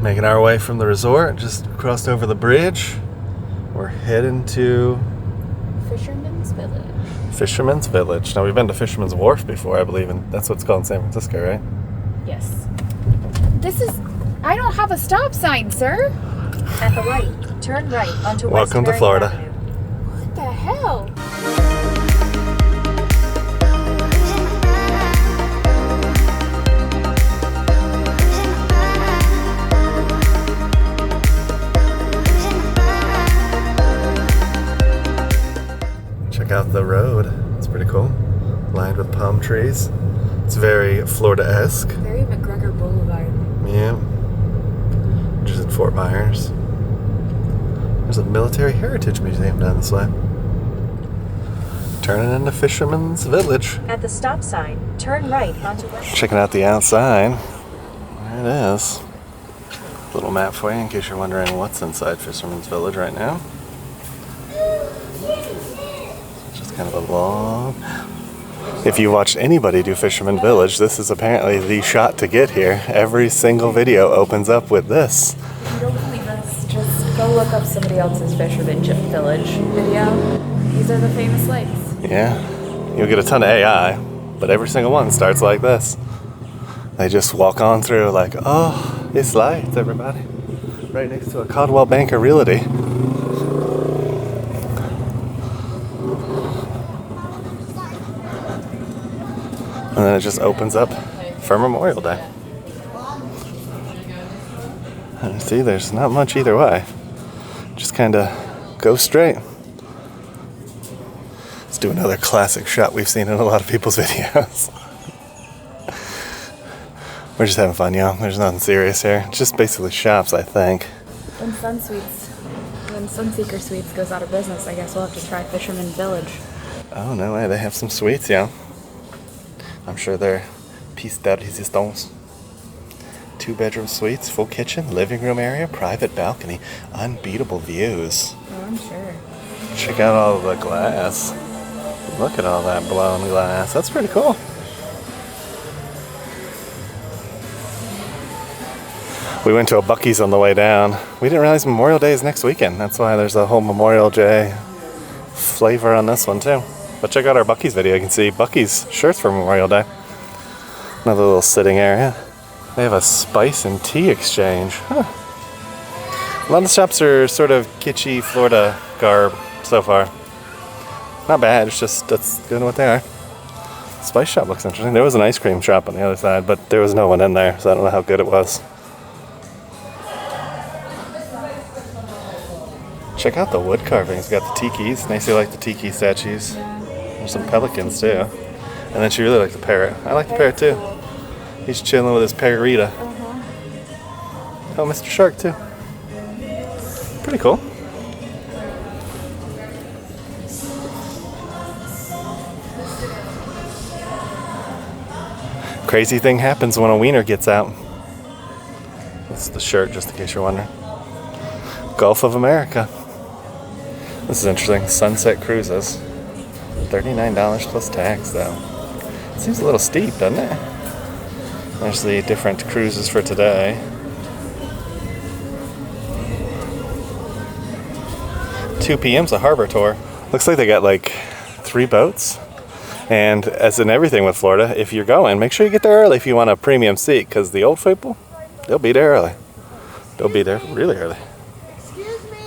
Making our way from the resort, just crossed over the bridge. We're heading to Fisherman's Village. Fisherman's Village. Now, we've been to Fisherman's Wharf before, I believe, and that's what it's called in San Francisco, right? Yes. I don't have a stop sign, sir. At the right, turn right onto Welcome to West Florida. Avenue. What the hell? Check out the road. It's pretty cool. Lined with palm trees. It's very Florida-esque. Very McGregor Boulevard. Yeah. Just in Fort Myers. There's a military heritage museum down this way. Turning into Fisherman's Village. At the stop sign, turn right onto West. Checking out the outside. There it is. Little map for you in case you're wondering what's inside Fisherman's Village right now. Just kind of a long... If you watched anybody do Fisherman Village, this is apparently the shot to get here. Every single video opens up with this. If you don't believe us, just go look up somebody else's Fisherman Village video. These are the famous lakes. Yeah, you'll get a ton of AI, but every single one starts like this. They just walk on through like, oh, it's lights, everybody. Right next to a Caldwell Banker Realty. And then it just opens up for Memorial Day. And see, there's not much either way. Just kind of go straight. Let's do another classic shot we've seen in a lot of people's videos. We're just having fun, y'all. There's nothing serious here. It's just basically shops, I think. When Sunseeker Suites goes out of business, I guess we'll have to try Fisherman Village. Oh, no way. They have some suites, yeah. I'm sure they're pièce de résistance. 2-bedroom suites, full kitchen, living room area, private balcony, unbeatable views. Oh, I'm sure. Check out all the glass. Look at all that blown glass. That's pretty cool. We went to a Buc-ee's on the way down. We didn't realize Memorial Day is next weekend. That's why there's a whole Memorial Day flavor on this one too. But check out our Buc-ee's video. You can see Buc-ee's shirts for Memorial Day. Another little sitting area. They have a spice and tea exchange. Huh. A lot of the shops are sort of kitschy Florida garb so far. Not bad, it's just that's good what they are. Spice shop looks interesting. There was an ice cream shop on the other side, but there was no one in there, so I don't know how good it was. Check out the wood carvings. Got the tikis. Nicely like the tiki statues. There's some pelicans too. And then she really liked the parrot. I like the parrot too. He's chilling with his parrotita. Oh, Mr. Shark too. Pretty cool. Crazy thing happens when a wiener gets out. That's the shirt, just in case you're wondering. Gulf of America. This is interesting. Sunset Cruises. $39 plus tax, though. It seems a little steep, doesn't it? There's the different cruises for today. $2 p.m.'s a harbor tour. Looks like they got like 3 boats. And as in everything with Florida, if you're going, make sure you get there early if you want a premium seat, because the old people, they'll be there early. They'll be there really early. Excuse me.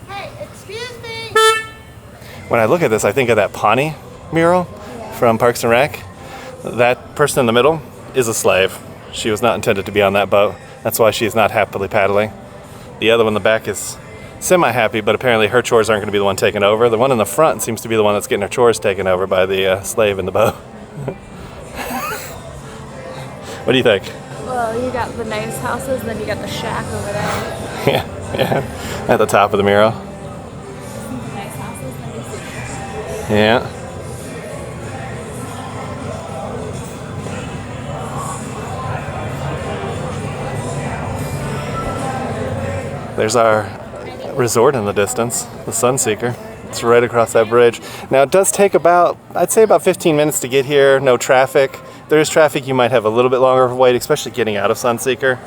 Hey, excuse me. When I look at this, I think of that Pawnee mural from Parks and Rec. That person in the middle is a slave. She was not intended to be on that boat. That's why she is not happily paddling. The other one in the back is semi-happy, but apparently her chores aren't going to be the one taken over. The one in the front seems to be the one that's getting her chores taken over by the slave in the boat. What do you think? Well, you got the nice houses, then you got the shack over there. Yeah. At the top of the mural. Nice houses, then you see. Yeah. There's our resort in the distance, the Sunseeker. It's right across that bridge. Now it does take about, I'd say about 15 minutes to get here, no traffic. If there is traffic, you might have a little bit longer of a wait, especially getting out of Sunseeker.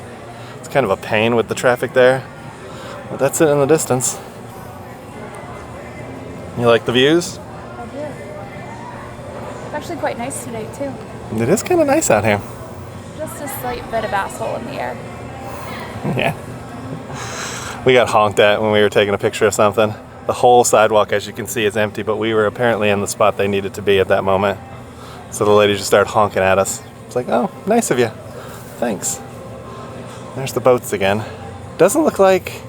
It's kind of a pain with the traffic there. But that's it in the distance. You like the views? I do. It's actually quite nice today too. It is kind of nice out here. Just a slight bit of asshole in the air. Yeah. We got honked at when we were taking a picture of something. The whole sidewalk, as you can see, is empty, but we were apparently in the spot they needed to be at that moment. So the lady just started honking at us. It's like, oh, nice of you. Thanks. There's the boats again. Doesn't look like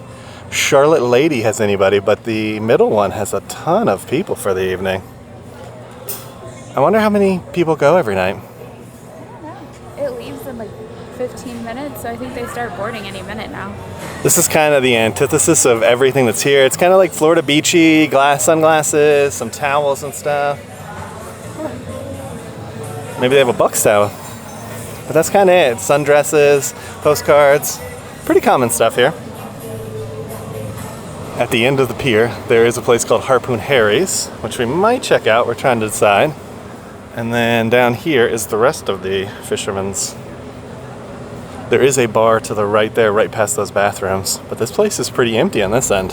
Charlotte Lady has anybody, but the middle one has a ton of people for the evening. I wonder how many people go every night. I don't know. It leaves in like 15 minutes, so I think they start boarding any minute now. This is kind of the antithesis of everything that's here. It's kind of like Florida beachy, sunglasses, some towels and stuff. Maybe they have a Bucks towel. But that's kind of it. Sundresses, postcards, pretty common stuff here. At the end of the pier, there is a place called Harpoon Harry's, which we might check out. We're trying to decide. And then down here is the rest of the Fisherman's. There is a bar to the right there, right past those bathrooms. But this place is pretty empty on this end.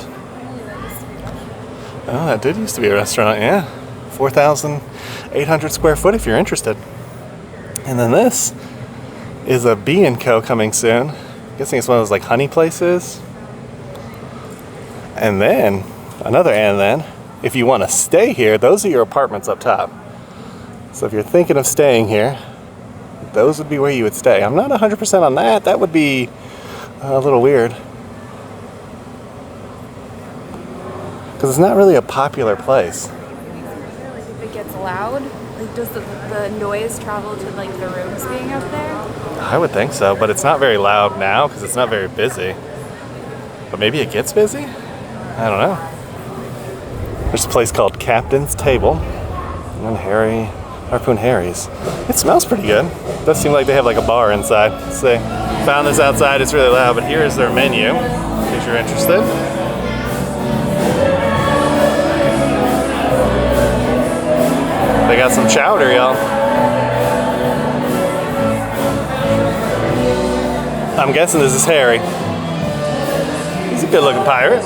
Oh, that did used to be a restaurant, yeah. 4,800 square foot if you're interested. And then this is a B&Co coming soon. I'm guessing it's one of those like honey places. And then, if you want to stay here, those are your apartments up top. So if you're thinking of staying here, those would be where you would stay. I'm not 100% on that. That would be a little weird. Because it's not really a popular place. Like if it gets loud, like does the noise travel to like the rooms being up there? I would think so, but it's not very loud now because it's not very busy. But maybe it gets busy? I don't know. There's a place called Captain's Table. And Harpoon Harry's. It smells pretty good. It does seem like they have like a bar inside. Let's see. Found this outside, it's really loud, but here is their menu, in case you're interested. They got some chowder, y'all. I'm guessing this is Harry. He's a good looking pirate.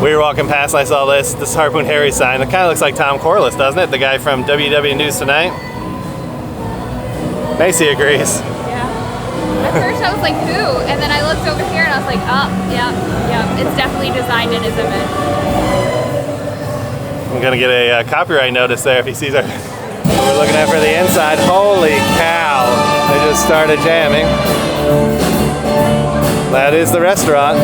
We were walking past and I saw this Harpoon Harry sign. It kind of looks like Tom Corliss, doesn't it? The guy from WW News Tonight. Macy agrees. Yeah. At first I was like, who? And then I looked over here and I was like, oh, yeah. It's definitely designed in his image. I'm gonna get a copyright notice there if he sees our... We're looking at for the inside. Holy cow! They just started jamming. That is the restaurant.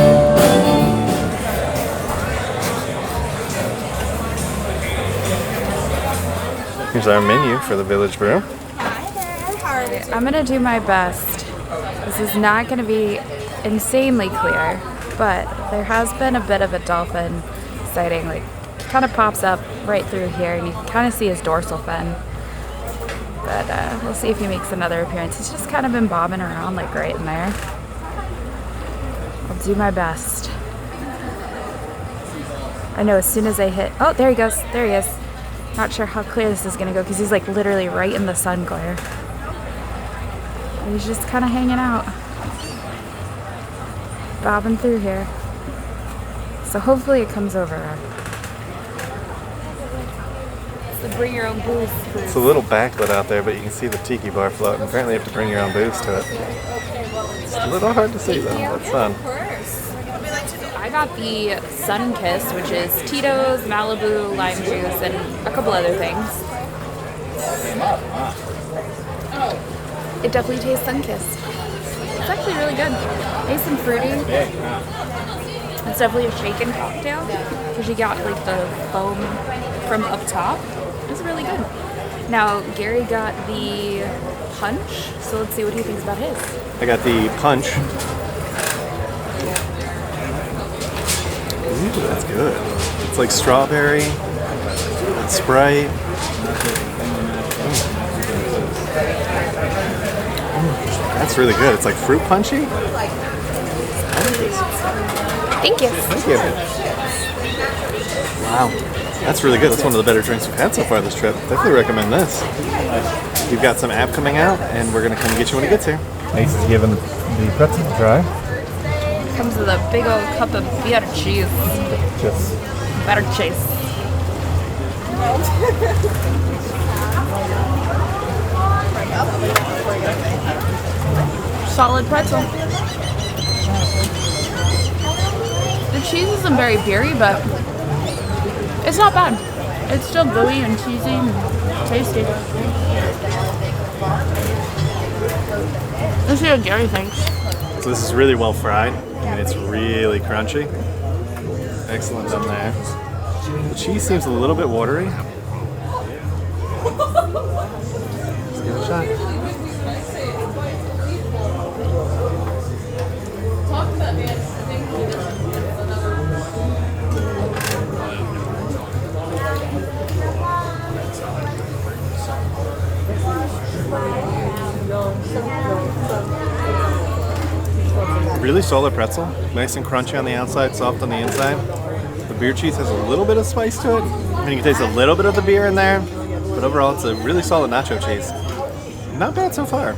Here's our menu for the Village Brew. I'm gonna do my best. This is not gonna be insanely clear, but there has been a bit of a dolphin sighting. Like, kind of pops up right through here, and you can kind of see his dorsal fin. But we'll see if he makes another appearance. He's just kind of been bobbing around like right in there. I'll do my best. I know as soon as I hit... Oh, there he goes. There he is. Not sure how clear this is going to go because he's like literally right in the sun glare. He's just kind of hanging out. Bobbing through here. So hopefully it comes over. It's the bring your own booze. It's a little backlit out there, but you can see the tiki bar floating. Apparently you have to bring your own booze to it. It's a little hard to see though, that sun. I got the Sun Kiss, which is Tito's, Malibu, lime juice, and a couple other things. It definitely tastes sun-kissed. It's actually really good. Nice and fruity. It's definitely a shaken cocktail because you got like the foam from up top. It's really good. Now Gary got the punch, so let's see what he thinks about his. I got the punch. Ooh, that's good. It's like strawberry, Sprite. That's really good. It's like fruit punchy. Thank you. Thank you. Wow. That's really good. That's one of the better drinks we've had so far this trip. Definitely recommend this. We've got some app coming out, and we're gonna come and get you when it gets here. Macy's giving the pretzel a try. Comes with a big old cup of beer cheese. Just Better cheese. Solid pretzel. The cheese isn't very beery, but it's not bad. It's still gooey and cheesy and tasty. Let's see what Gary thinks. so this is really well fried, and it's really crunchy. Excellent done there. The cheese seems a little bit watery. Let's give it a shot. Really solid pretzel, nice and crunchy on the outside, soft on the inside. The beer cheese has a little bit of spice to it. I mean, you can taste a little bit of the beer in there, but overall it's a really solid nacho cheese. Not bad so far.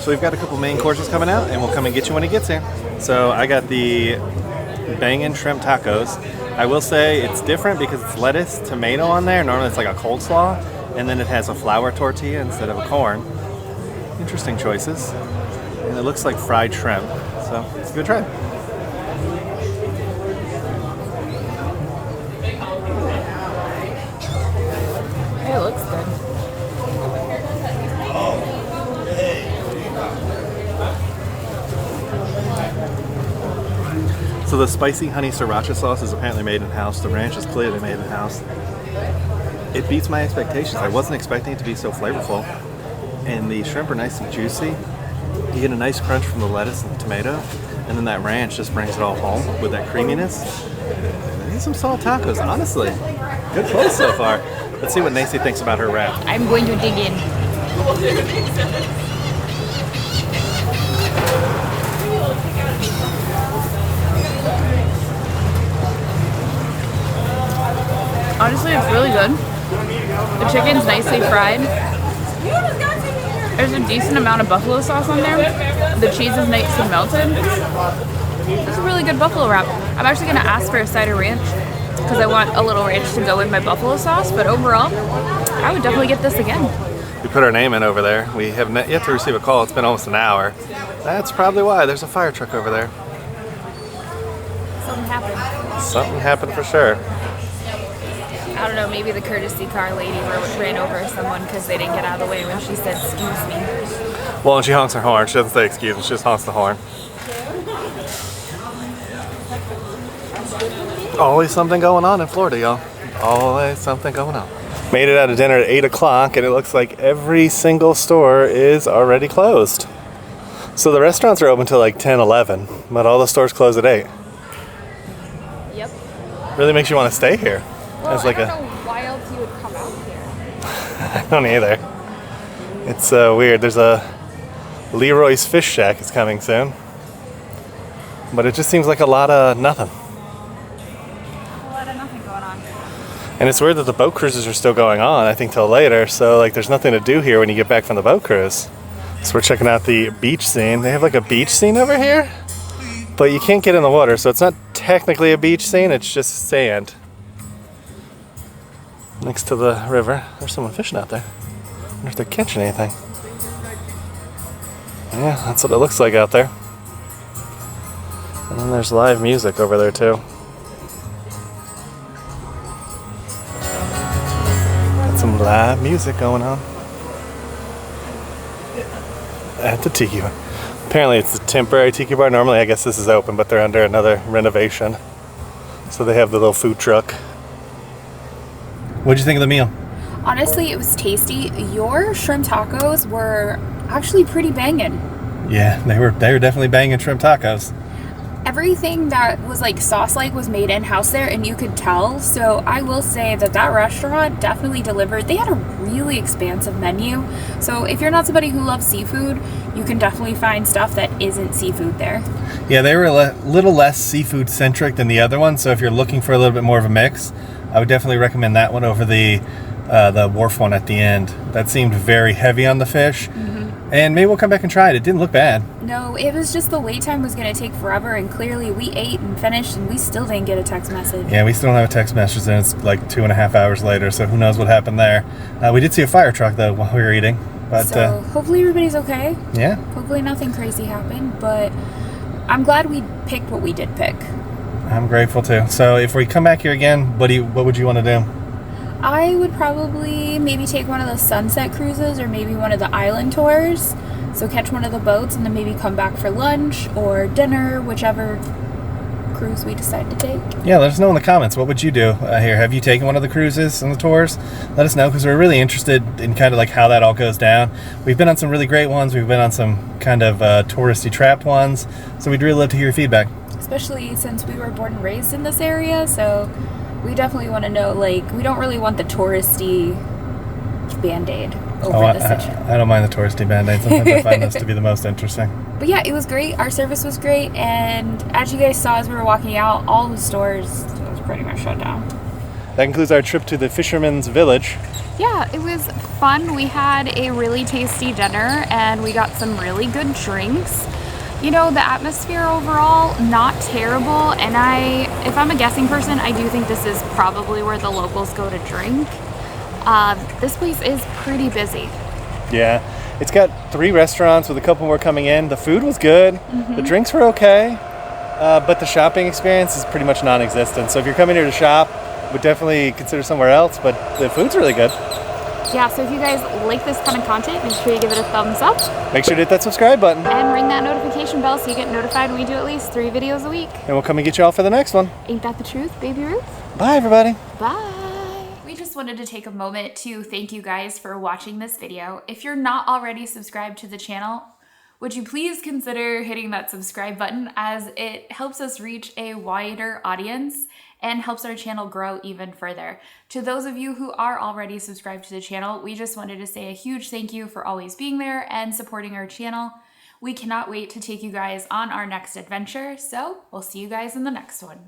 So we've got a couple main courses coming out, and we'll come and get you when it gets here. So I got the bangin' shrimp tacos. I will say it's different because it's lettuce, tomato on there. Normally it's like a coleslaw, and then it has a flour tortilla instead of a corn. Interesting choices. And it looks like fried shrimp, so it's a good try. It looks good. So the spicy honey sriracha sauce is apparently made in-house. The ranch is clearly made in-house. It beats my expectations. I wasn't expecting it to be so flavorful. And the shrimp are nice and juicy. You get a nice crunch from the lettuce and the tomato, and then that ranch just brings it all home with that creaminess. These some solid tacos, honestly. Good place so far. Let's see what Nacy thinks about her wrap. I'm going to dig in. Honestly, it's really good. The chicken's nicely fried. There's a decent amount of buffalo sauce on there. The cheese is nice and melted. It's a really good buffalo wrap. I'm actually going to ask for a side of ranch because I want a little ranch to go with my buffalo sauce, but overall, I would definitely get this again. We put our name in over there. We have yet to receive a call. It's been almost an hour. That's probably why. There's a fire truck over there. Something happened. Something happened for sure. I don't know, maybe the courtesy car lady ran over someone because they didn't get out of the way when she said, "Excuse me." Well, and she honks her horn. She doesn't say excuse me, she just honks the horn. Always something going on in Florida, y'all. Always something going on. Made it out of dinner at 8 o'clock, and it looks like every single store is already closed. So the restaurants are open till like 10, 11, but all the stores close at 8. Yep. Really makes you want to stay here. Well, It's like I don't know why else you would come out here. I don't either. It's weird. There's a Leroy's Fish Shack is coming soon. But it just seems like a lot of nothing. A lot of nothing going on. And it's weird that the boat cruises are still going on, I think, till later. So, like, there's nothing to do here when you get back from the boat cruise. So we're checking out the beach scene. They have, like, a beach scene over here. But you can't get in the water, so it's not technically a beach scene. It's just sand. Next to the river. There's someone fishing out there. I wonder if they're catching anything. Yeah, that's what it looks like out there. And then there's live music over there too. Got some live music going on at the tiki bar. Apparently it's a temporary tiki bar. Normally I guess this is open, but they're under another renovation. So they have the little food truck. What'd you think of the meal? Honestly, it was tasty. Your shrimp tacos were actually pretty banging. Yeah, they were definitely banging shrimp tacos. Everything that was like sauce-like was made in-house there, and you could tell. So I will say that that restaurant definitely delivered. They had a really expansive menu. So if you're not somebody who loves seafood, you can definitely find stuff that isn't seafood there. Yeah, they were a little less seafood-centric than the other one. So if you're looking for a little bit more of a mix, I would definitely recommend that one over the the wharf one at the end. That seemed very heavy on the fish. And maybe we'll come back and try it. It didn't look bad. No, it was just the wait time was going to take forever, and clearly we ate and finished, and we still didn't get a text message. Yeah, we still don't have a text message, and it's like 2.5 hours later, so who knows what happened there. We did see a fire truck, though, while we were eating. But, so hopefully everybody's okay. Yeah. Hopefully nothing crazy happened, but I'm glad we picked what we did pick. I'm grateful, too. So if we come back here again, what would you want to do? I would probably maybe take one of the sunset cruises or maybe one of the island tours. So catch one of the boats and then maybe come back for lunch or dinner, whichever cruise we decide to take. Yeah, let us know in the comments. What would you do here? Have you taken one of the cruises and the tours? Let us know, because we're really interested in kind of like how that all goes down. We've been on some really great ones. We've been on some kind of touristy trapped ones. So we'd really love to hear your feedback. Especially since we were born and raised in this area. So we definitely want to know, like, we don't really want the touristy Band-Aid over the situation. I don't mind the touristy Band-Aid. Sometimes I find this to be the most interesting. But yeah, it was great. Our service was great. And as you guys saw as we were walking out, all the stores was pretty much shut down. That concludes our trip to the Fisherman's Village. Yeah, it was fun. We had a really tasty dinner and we got some really good drinks. You know, the atmosphere overall, not terrible. And if I'm a guessing person, I do think this is probably where the locals go to drink. This place is pretty busy. Yeah, it's got 3 restaurants with a couple more coming in. The food was good. The drinks were okay. But the shopping experience is pretty much non-existent. So if you're coming here to shop, would definitely consider somewhere else, but the food's really good. Yeah, so if you guys like this kind of content, make sure you give it a thumbs up. Make sure to hit that subscribe button. And ring that notification bell so you get notified when we do at least 3 videos a week. And we'll come and get you all for the next one. Ain't that the truth, Baby Ruth? Bye, everybody. Bye. We just wanted to take a moment to thank you guys for watching this video. If you're not already subscribed to the channel, would you please consider hitting that subscribe button, as it helps us reach a wider audience and helps our channel grow even further. To those of you who are already subscribed to the channel, we just wanted to say a huge thank you for always being there and supporting our channel. We cannot wait to take you guys on our next adventure, so we'll see you guys in the next one.